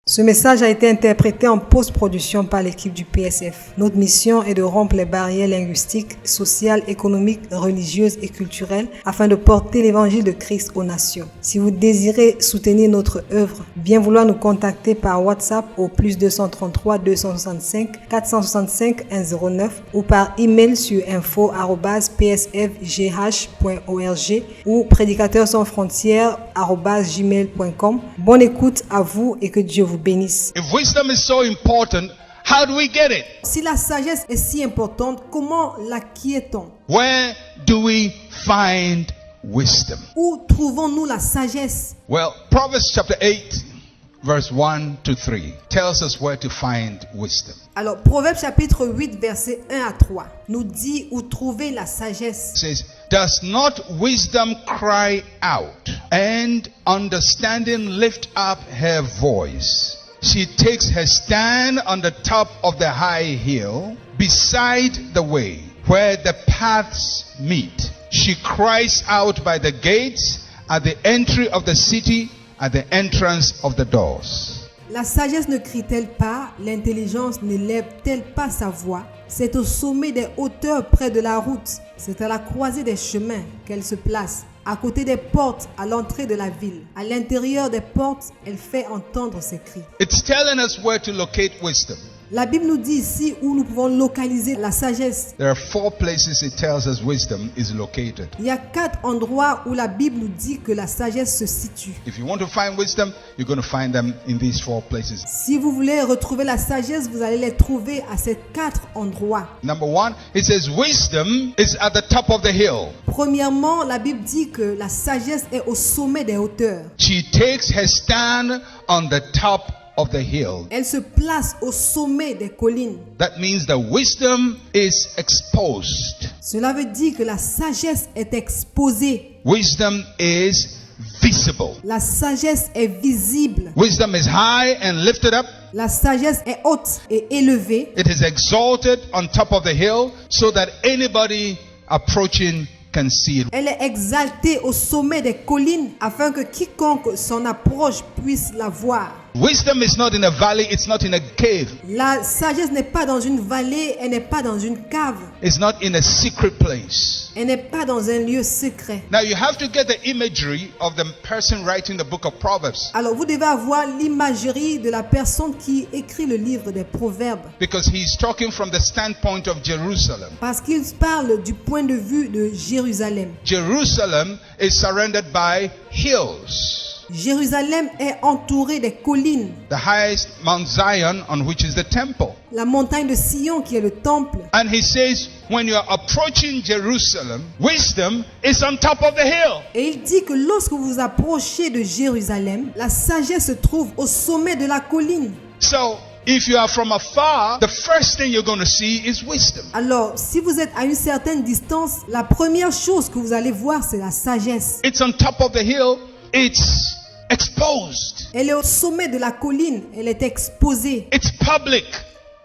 Ce message a été interprété en post-production par l'équipe du PSF. Notre mission est de rompre les barrières linguistiques, sociales, économiques, religieuses et culturelles afin de porter l'évangile de Christ aux nations. Si vous désirez soutenir notre œuvre, bien vouloir nous contacter par WhatsApp au +233 265 465 109 ou par email sur info@psfgh.org ou prédicateurs-sans-frontières@gmail.com. Bonne écoute à vous et que Dieu vous bénisse. If wisdom is so important, how do we get it? Si la sagesse est si importante, comment l'acquiert-on? Where do we find wisdom? Où trouvons-nous la sagesse? Well, Proverbs chapter 8, verse 1 to 3 tells us where to find wisdom. Alors, Proverbe chapitre 8, versets 1 à 3 nous dit où trouver la sagesse. It says, "Does not wisdom cry out, and understanding lift up her voice? She takes her stand on the top of the high hill, beside the way where the paths meet. She cries out by the gates, at the entry of the city, at the entrance of the doors." La sagesse ne crie-t-elle pas, l'intelligence n'élève-t-elle pas sa voix? C'est au sommet des hauteurs près de la route, c'est à la croisée des chemins qu'elle se place, à côté des portes, à l'entrée de la ville. À l'intérieur des portes, elle fait entendre ses cris. It's telling us where to locate wisdom. La Bible nous dit ici où nous pouvons localiser la sagesse. There are 4 places it tells us wisdom is located. Il y a 4 endroits où la Bible nous dit que la sagesse se situe. If you want to find wisdom, you're going to find them in these 4 places. Si vous voulez retrouver la sagesse, vous allez les trouver à ces 4 endroits. Number 1, it says wisdom is at the top of the hill. Premièrement, la Bible dit que la sagesse est au sommet des hauteurs. She takes her stand on the top of the hill. Elle se place au sommet des collines. That means the wisdom is exposed. Cela veut dire que la sagesse est exposée. Wisdom is visible. La sagesse est visible. Wisdom is high and lifted up. La sagesse est haute et élevée. It is exalted on top of the hill so that anybody approaching can see it. Elle est exaltée au sommet des collines afin que quiconque s'en approche puisse la voir. Wisdom is not in a valley, it's not in a cave. La sagesse n'est pas dans une vallée, elle n'est pas dans une cave. It's not in a secret place. Elle n'est pas dans un lieu secret. Now you have to get the imagery of the person writing the book of Proverbs. Alors vous devez avoir l'imagerie de la personne qui écrit le livre des Proverbes. Because he's talking from the standpoint of Jerusalem. Parce qu'il parle du point de vue de Jérusalem. Jerusalem is surrounded by hills. Jérusalem est entourée des collines. The highest Mount Zion, on which is the temple. La montagne de Sion qui est le temple. And he says, when you are approaching Jerusalem, wisdom is on top of the hill. Et il dit que lorsque vous approchez de Jérusalem, la sagesse se trouve au sommet de la colline. So, if you are from afar, the first thing you're going to see is wisdom. Alors, si vous êtes à une certaine distance, la première chose que vous allez voir, c'est la sagesse. It's on top of the hill. It's exposed. Elle est au sommet de la colline, elle est exposée. It's public.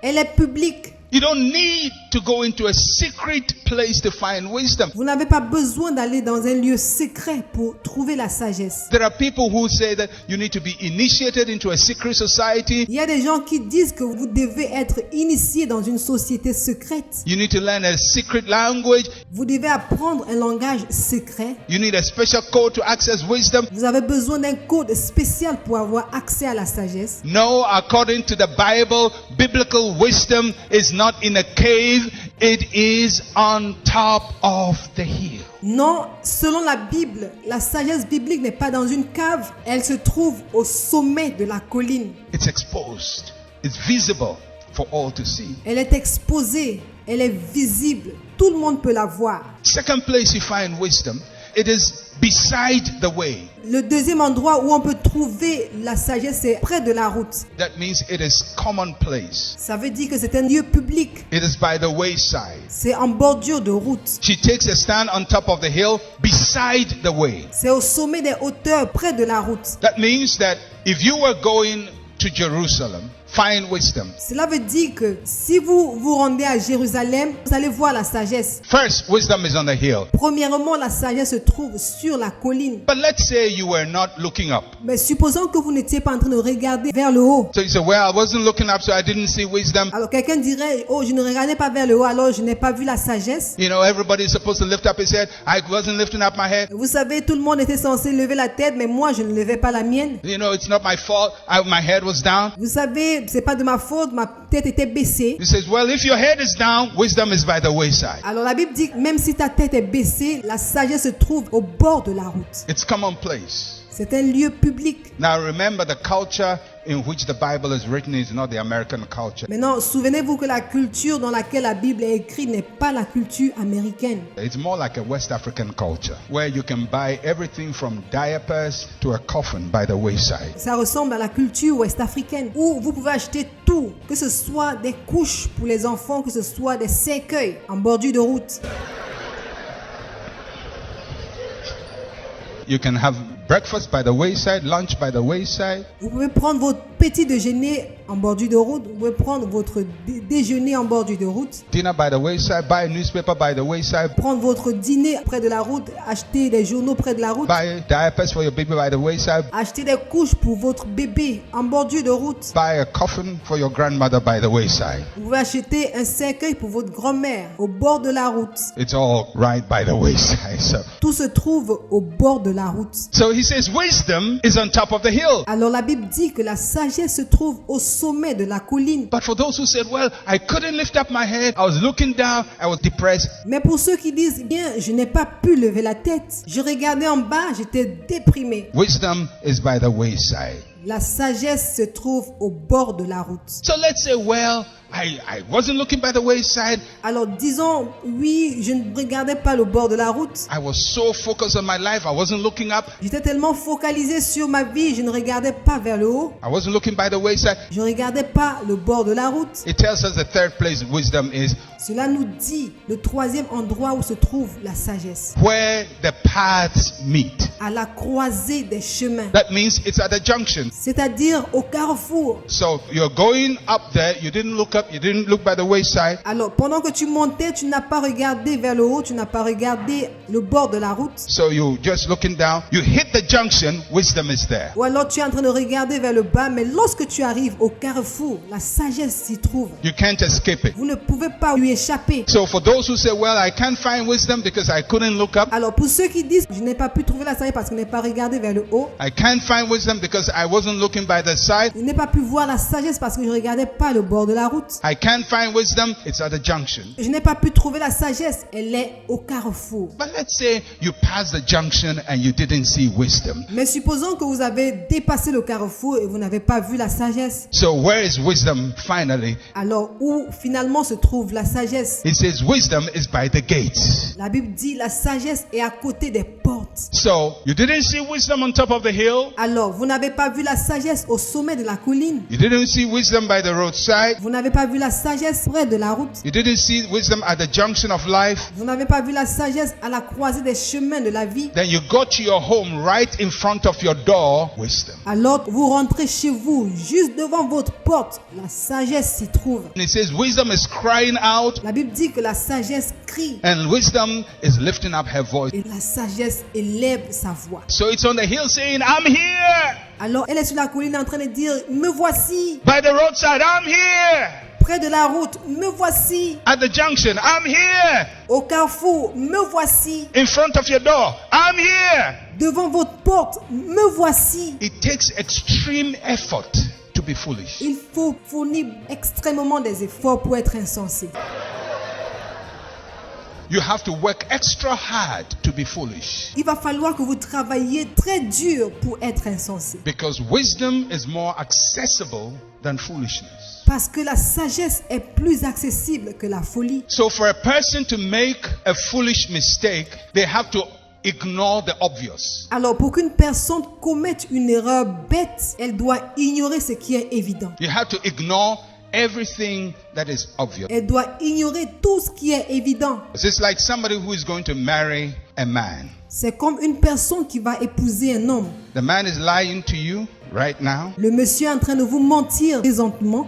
Elle est publique. You don't need to go into a secret place to find wisdom. Vous n'avez pas besoin d'aller dans un lieu secret pour trouver la sagesse. There are people who say that you need to be initiated into a secret society. Il y a des gens qui disent que vous devez être initié dans une société secrète. You need to learn a secret language. Vous devez apprendre un langage secret. You need a special code to access wisdom. Vous avez besoin d'un code spécial pour avoir accès à la sagesse. No, according to the Bible, biblical wisdom is not in a cave, it is on top of the hill. Non, selon la Bible, la sagesse biblique n'est pas dans une cave, elle se trouve au sommet de la colline. It's exposed. It's visible for all to see. Elle est exposée, elle est visible, tout le monde peut la voir. Second place you find wisdom, it is beside the way. Le deuxième endroit où on peut trouver la sagesse, c'est près de la route. That means it is commonplace. Ça veut dire que c'est un lieu public. It is by the wayside. C'est en bordure de route. She takes a stand on top of the hill beside the way. C'est au sommet des hauteurs, près de la route. That means that if you were going to Jerusalem, find wisdom. Cela veut dire que si vous vous rendez à Jérusalem, vous allez voir la sagesse. First, wisdom is on the hill. Premièrement, la sagesse se trouve sur la colline. But let's say you were not looking up. Mais supposons que vous n'étiez pas en train de regarder vers le haut. So you say, well, I wasn't looking up, so I didn't see wisdom. Alors quelqu'un dirait, oh, je ne regardais pas vers le haut, alors je n'ai pas vu la sagesse. You know, everybody's supposed to lift up his head. I wasn't lifting up my head. Vous savez, tout le monde était censé lever la tête, mais moi, je ne levais pas la mienne. You know, it's not my fault. My head was down. Vous savez, c'est pas de ma faute, ma tête était baissée. He says, well, if your head is down, wisdom is by the wayside. Alors la Bible dit que même si ta tête est baissée, la sagesse se trouve au bord de la route. It's commonplace. C'est un lieu public. Now remember, the culture in which the Bible is written is not the American culture. Maintenant, souvenez-vous que la culture dans laquelle la Bible est écrite n'est pas la culture américaine. It's more like a West African culture where you can buy everything from diapers to a coffin by the wayside. Ça ressemble à la culture ouest-africaine où vous pouvez acheter tout, que ce soit des couches pour les enfants, que ce soit des cercueils en bordure de route. You can have breakfast by the wayside, lunch by the wayside. Vous pouvez prendre votre petit déjeuner en bordure de route. Vous pouvez prendre votre déjeuner en bordure de route. Dinner by the wayside, buy a newspaper by the wayside. Prendre votre dîner près de la route. Acheter des journaux près de la route. Buy diapers for your baby by the wayside. Acheter des couches pour votre bébé en bordure de route. Buy a coffin for your grandmother by the wayside. Vous pouvez acheter un cercueil pour votre grand-mère au bord de la route. It's all right by the wayside. So Tout se trouve au bord de la route. he says wisdom is on top of the hill. Alors la Bible dit que la sagesse se trouve au sommet de la colline. But for those who said, well, I couldn't lift up my head, I was looking down, I was depressed. Mais pour ceux qui disent, bien, je n'ai pas pu lever la tête. Je regardais en bas, j'étais déprimé. Wisdom is by the wayside. La sagesse se trouve au bord de la route. So let's say, well, I wasn't looking by the wayside. Alors disons, oui, je ne regardais pas le bord de la route. I was so focused on my life, I wasn't looking up. J'étais tellement focalisé sur ma vie, je ne regardais pas vers le haut. I wasn't looking by the wayside. Je ne regardais pas le bord de la route. It tells us the third place wisdom is Cela nous dit le troisième endroit où se trouve la sagesse. where the paths meet. À la croisée des chemins. That means it's at the junction. C'est-à-dire au carrefour. So you're going up there, you didn't look up, you didn't look by the wayside. Alors, pendant que tu montais, tu n'as pas regardé vers le haut, tu n'as pas regardé le bord de la route. So you just looking down, you hit the junction, wisdom is there. Ou alors tu es en train de regarder vers le bas, mais lorsque tu arrives au carrefour, la sagesse s'y trouve. You can't escape it. Vous ne pouvez pas lui échapper. So for those who say, well, I can't find wisdom because I couldn't look up. Alors, pour ceux qui disent, je n'ai pas pu trouver la sagesse parce que je n'ai pas regardé vers le haut, I can't find wisdom because I wasn't looking by the side. je n'ai pas pu voir la sagesse parce que je ne regardais pas le bord de la route. I can't find wisdom, it's at the junction. Je n'ai pas pu trouver la sagesse, elle est au carrefour. But let's say you pass the junction and you didn't see wisdom. Mais supposons que vous avez dépassé le carrefour et vous n'avez pas vu la sagesse. So where is wisdom finally? Alors, où finalement se trouve la sagesse? It says wisdom is by the gates. La Bible dit la sagesse est à côté des portes. So you didn't see wisdom on top of the hill. Alors, vous n'avez pas vu la sagesse au sommet de la colline. You didn't see wisdom by the roadside. Vous n'avez pas vu la sagesse près de la route. You didn't see wisdom at the junction of life. Vous n'avez pas vu la sagesse à la croisée des chemins de la vie. Then you go to your home right in front of your door. Wisdom. Alors, vous rentrez chez vous, juste devant votre porte. La sagesse s'y trouve. And it says wisdom is crying out La Bible dit que la sagesse crie and wisdom is lifting up her voice. et la sagesse élève sa voix. So it's on the hill saying, I'm here. Alors, elle est sur la colline en train de dire, me voici. By the roadside, I'm here. Près de la route, me voici. At the junction, I'm here. Au carrefour, me voici. In front of your door, I'm here. Devant votre porte, me voici. It takes extreme effort to be foolish. Il faut fournir extrêmement des efforts pour être insensé. You have to work extra hard to be foolish. Il va falloir que vous travailliez très dur pour être insensé. Because wisdom is more accessible than foolishness. Parce que la sagesse est plus accessible que la folie. So for a person to make a foolish mistake, they have to ignore the obvious. Alors pour qu'une personne commette une erreur bête, elle doit ignorer ce qui est évident. You have to ignore everything that is obvious. Elle doit ignorer tout ce qui est évident. It's like somebody who is going to marry a man. C'est comme une personne qui va épouser un homme. The man is lying to you right now. Le monsieur est en train de vous mentir présentement.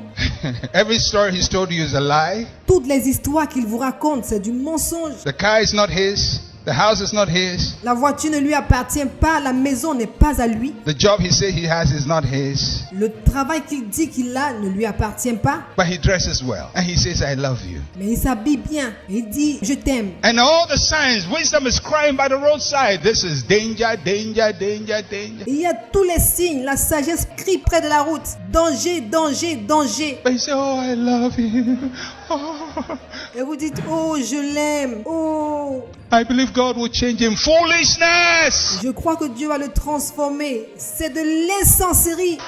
Every story he's told you is a lie. Toutes les histoires qu'il vous raconte, c'est du mensonge. The car is not his. The house is not his. La voiture ne lui appartient pas, la maison n'est pas à lui. The job he says he has is not his. Le travail qu'il dit qu'il a ne lui appartient pas. But he dresses well. And he says, I love you. Mais il s'habille bien. Il dit, je t'aime. And all the signs, wisdom is crying by the roadside. This is danger, danger, danger, danger. Il y a tous les signes. La sagesse crie près de la route. Danger, danger, danger. But he says, oh, I love you. Oh. Et vous dites, oh, je l'aime. Oh. I believe God will change him. Foolishness! Je crois que Dieu va le transformer. C'est de l'insensérie.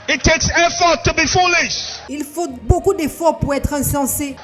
It takes effort to be foolish. Il faut beaucoup d'efforts pour être insensé.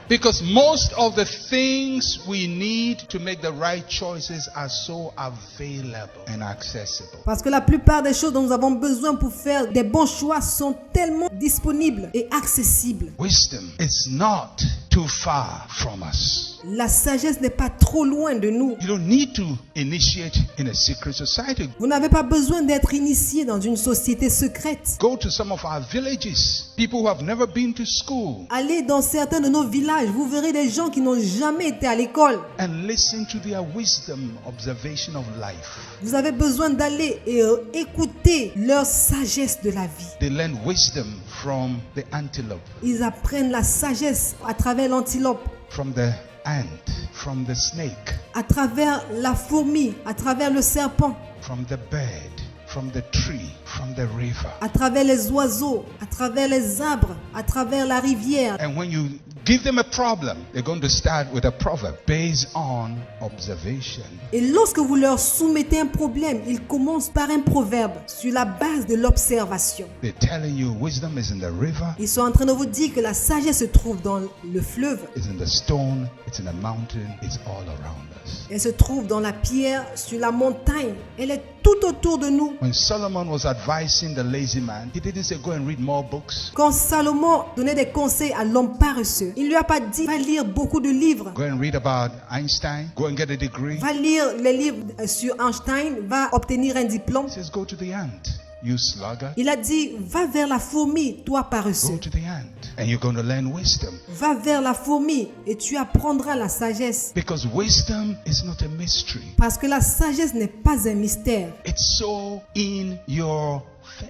Because most of the things we need to make the right choices are so available and accessible. Parce que la plupart des choses dont nous avons besoin pour faire des bons choix sont tellement disponibles et accessibles. Wisdom is not too far from us. La sagesse n'est pas trop loin de nous. You don't need to initiate in a secret society. Vous n'avez pas besoin d'être initié dans une société secrète. Go to some of our villages. People who have never been to school. Allez dans certains de nos villages, vous verrez des gens qui n'ont jamais été à l'école. And listen to their wisdom, observation of life. Vous avez besoin d'aller et écouter leur sagesse de la vie. They learn wisdom from the antelope. Ils apprennent la sagesse à travers l'antilope, From the ant, from the snake, à travers la fourmi, à travers le serpent, from the bird, from the tree, from the river. à travers les oiseaux, à travers les arbres, à travers la rivière. And when you give them a problem, they're going to start with a proverb based on observation. Et lorsque vous leur soumettez un problème, ils commencent par un proverbe sur la base de l'observation. They're telling you wisdom is in the river, Ils sont en train de vous dire que la sagesse se trouve dans le fleuve. it's in the stone, it's in the mountain, it's all around us. Elle se trouve dans la pierre, sur la montagne. Elle est tout autour de nous. When Solomon was advising the lazy man, he didn't say go and read more books, Quand Salomon donnait des conseils à l'homme paresseux, il ne lui a pas dit va lire beaucoup de livres. go and read about Einstein, go and get a degree. Va lire les livres sur Einstein, va obtenir un diplôme. He says go to the ant, you sluggard. Il a dit va vers la fourmi, toi Go paresseux. to the ant and you're going to learn wisdom. Va vers la fourmi et tu apprendras la sagesse. Because wisdom is not a mystery. Parce que la sagesse n'est pas un mystère. It's so in your face.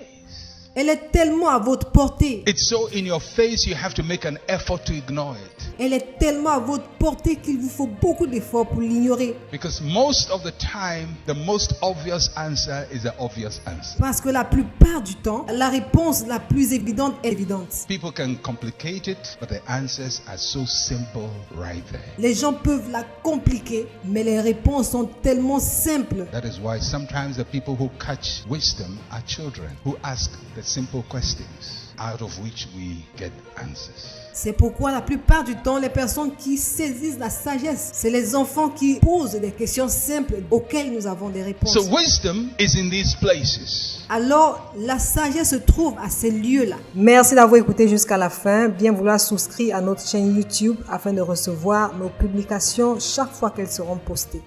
Elle est tellement à votre portée. It's so in your face you have to make an effort to ignore it. Elle est tellement à votre portée qu'il vous faut beaucoup d'efforts pour l'ignorer. Because most of the time, the most obvious answer is the obvious answer. Parce que la plupart du temps, la réponse la plus évidente est évidente. People can complicate it, but the answers are so simple right there. Les gens peuvent la compliquer, mais les réponses sont tellement simples. That is why sometimes the people who catch wisdom are children who ask the simple questions out of which we get answers. C'est pourquoi la plupart du temps, les personnes qui saisissent la sagesse, c'est les enfants qui posent des questions simples auxquelles nous avons des réponses. So wisdom is in these places. Alors, la sagesse se trouve à ces lieux-là. Merci d'avoir écouté jusqu'à la fin. Bien vouloir souscrire à notre chaîne YouTube afin de recevoir nos publications chaque fois qu'elles seront postées.